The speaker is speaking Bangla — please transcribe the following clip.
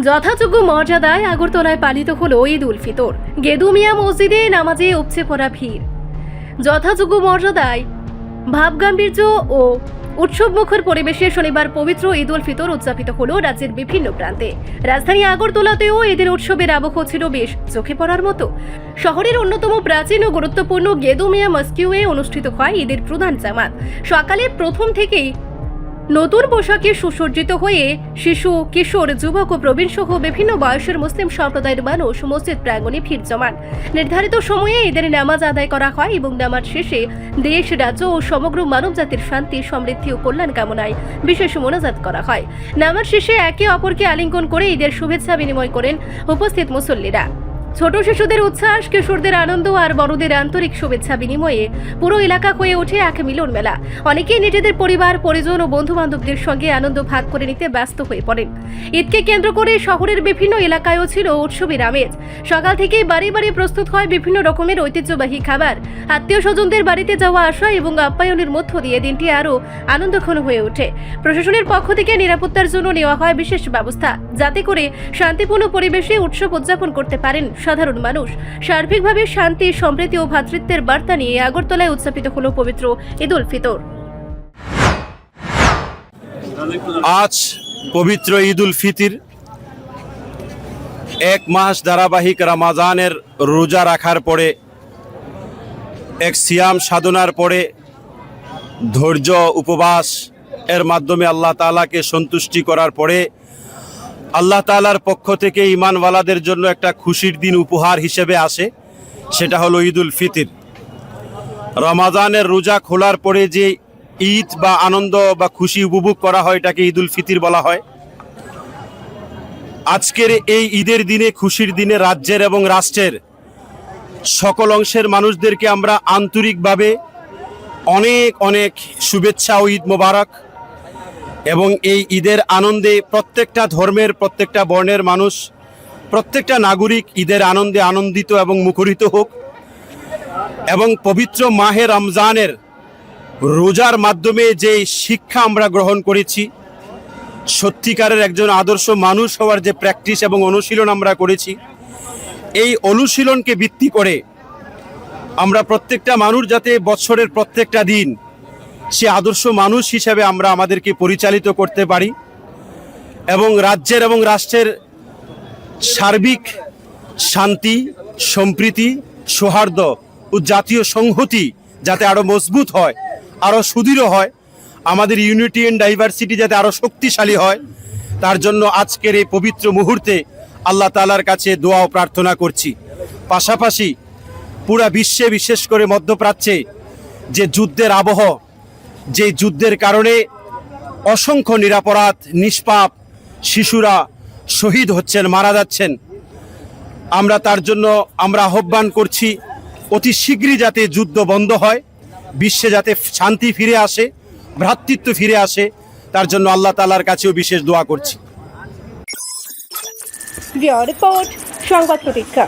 যথাযোগ্য মর্যাদায় আগরতলায় পালিত হলো ঈদ উল ফিতর। গেদু মিয়া মসজিদে নামাজে উপচে পড়া ভিড়। যথাযোগ্য মর্যাদায় ভাবগাম্ভীর্য ও উৎসবমুখর পরিবেশে শনিবার পবিত্র ঈদ উল ফিতর উদযাপিত হলো রাজ্যের বিভিন্ন প্রান্তে। রাজধানী আগরতলাতেও ঈদের উৎসবের আবহ ছিল বেশ চোখে পড়ার মতো। শহরের অন্যতম প্রাচীন ও গুরুত্বপূর্ণ গেদু মিয়া মসজিদে অনুষ্ঠিত হয় ঈদের প্রধান জামাত। সকালে প্রথম থেকেই নতুন পোশাকে সুসজ্জিত হয়ে শিশু, কিশোর, যুবক ও প্রবীণ সহ বিভিন্ন বয়সের মুসলিম সম্প্রদায়ের মানুষ মসজিদ প্রাঙ্গণে ভিড় জমান। নির্ধারিত সময়ে ঈদের নামাজ আদায় করা হয় এবং নামাজ শেষে দেশ, রাজ্য ও সমগ্র মানবজাতির শান্তি, সমৃদ্ধি ও কল্যাণ কামনায় বিশেষ মোনাজাত করা হয়। নামাজ শেষে একে অপরকে আলিঙ্গন করে ঈদের শুভেচ্ছা বিনিময় করেন উপস্থিত মুসল্লিরা। ছোট শিশুদের উচ্ছ্বাস, কিশোরদের আনন্দ আর বড়দের আন্তরিক শুভেচ্ছা বিনিময়ে পুরো এলাকা হয়ে ওঠে এক মিলন মেলা। অনেকেই নিজেদের পরিবার, পরিজন ও বন্ধু বান্ধবদের সঙ্গে আনন্দ ভাগ করে নিতে ব্যস্ত হয়ে পড়েন। ঈদকে কেন্দ্র করে শহরের বিভিন্ন এলাকায়ও ছিল উৎসবের আমেজ। সকাল থেকেই বাড়ি বাড়ি প্রস্তুত হয় বিভিন্ন রকমের ঐতিহ্যবাহী খাবার। আত্মীয় স্বজনদের বাড়িতে যাওয়া আসা এবং আপ্যায়নের মধ্য দিয়ে দিনটি আরও আনন্দঘন হয়ে ওঠে। প্রশাসনের পক্ষ থেকে নিরাপত্তার জন্য নেওয়া হয় বিশেষ ব্যবস্থা, যাতে করে শান্তিপূর্ণ পরিবেশে উৎসব উদযাপন করতে পারেন সাধারণ মানুষ। সার্বিকভাবে শান্তি, সম্প্রীতি ও ভ্রাতৃত্বের বার্তা নিয়ে আগরতলায় উদযাপিত হলো পবিত্র ঈদ উল ফিতর। আজ পবিত্র ঈদ উল ফিতর, এক মাস ধারাবাহিক রমাজানের রোজা রাখার পরে, এক সিয়াম সাধনার পরে, ধৈর্য উপবাস এর মাধ্যমে আল্লাহ তাআলাকে সন্তুষ্টি করার পরে আল্লাহ তাআলার পক্ষ থেকে ঈমানওয়ালাদের জন্য একটা খুশির দিন উপহার হিসেবে আসে, সেটা হলো ঈদ উল ফিতর। রমাজানের রোজা খোলার পরে যে ঈদ বা আনন্দ বা খুশি উপভোগ করা হয়, এটাকে ঈদ উল ফিতর বলা হয়। আজকের এই ঈদের দিনে, খুশির দিনে রাজ্যের এবং রাষ্ট্রের সকল অংশের মানুষদেরকে আমরা আন্তরিকভাবে অনেক অনেক শুভেচ্ছা ও ঈদ মোবারক। এবং এই ঈদের আনন্দে প্রত্যেকটা ধর্মের, প্রত্যেকটা বর্ণের মানুষ, প্রত্যেকটা নাগরিক ঈদের আনন্দে আনন্দিত এবং মুখরিত হোক। এবং পবিত্র মাহে রমজানের রোজার মাধ্যমে যে শিক্ষা আমরা গ্রহণ করেছি, সত্যিকারের একজন আদর্শ মানুষ হওয়ার যে প্র্যাকটিস এবং অনুশীলন আমরা করেছি, এই অনুশীলনকে ভিত্তি করে আমরা প্রত্যেকটা মানুষ যাতে বছরের প্রত্যেকটা দিন সে আদর্শ মানুষ হিসেবে আমরা আমাদেরকে পরিচালিত করতে পারি এবং রাজ্যের এবং রাষ্ট্রের সার্বিক শান্তি, সম্প্রীতি, সৌহার্দ্য ও জাতীয় সংহতি যাতে আরও মজবুত হয়, আরও সুদৃঢ় হয়, আমাদের ইউনিটি অ্যান্ড ডাইভার্সিটি যাতে আরও শক্তিশালী হয়, তার জন্য আজকের এই পবিত্র মুহূর্তে আল্লাহ তাআলার কাছে দোয়া ও প্রার্থনা করছি। পাশাপাশি পুরা বিশ্বে, বিশেষ করে মধ্যপ্রাচ্যে যে যুদ্ধের আবহ, যে যুদ্ধের কারণে অসংখ্য নিরপরাধ নিষ্পাপ শিশুরা শহীদ হচ্ছেন, মারা যাচ্ছেন, আমরা তার জন্য আমরা আহ্বান করছি অতি শীঘ্রই যাতে যুদ্ধ বন্ধ হয়, বিশ্বে যাতে শান্তি ফিরে আসে, ভ্রাতৃত্ব ফিরে আসে, তার জন্য আল্লাহ তাআলার কাছেও বিশেষ দোয়া করছি। রিপোর্ট সংবাদ প্রতীক্ষা।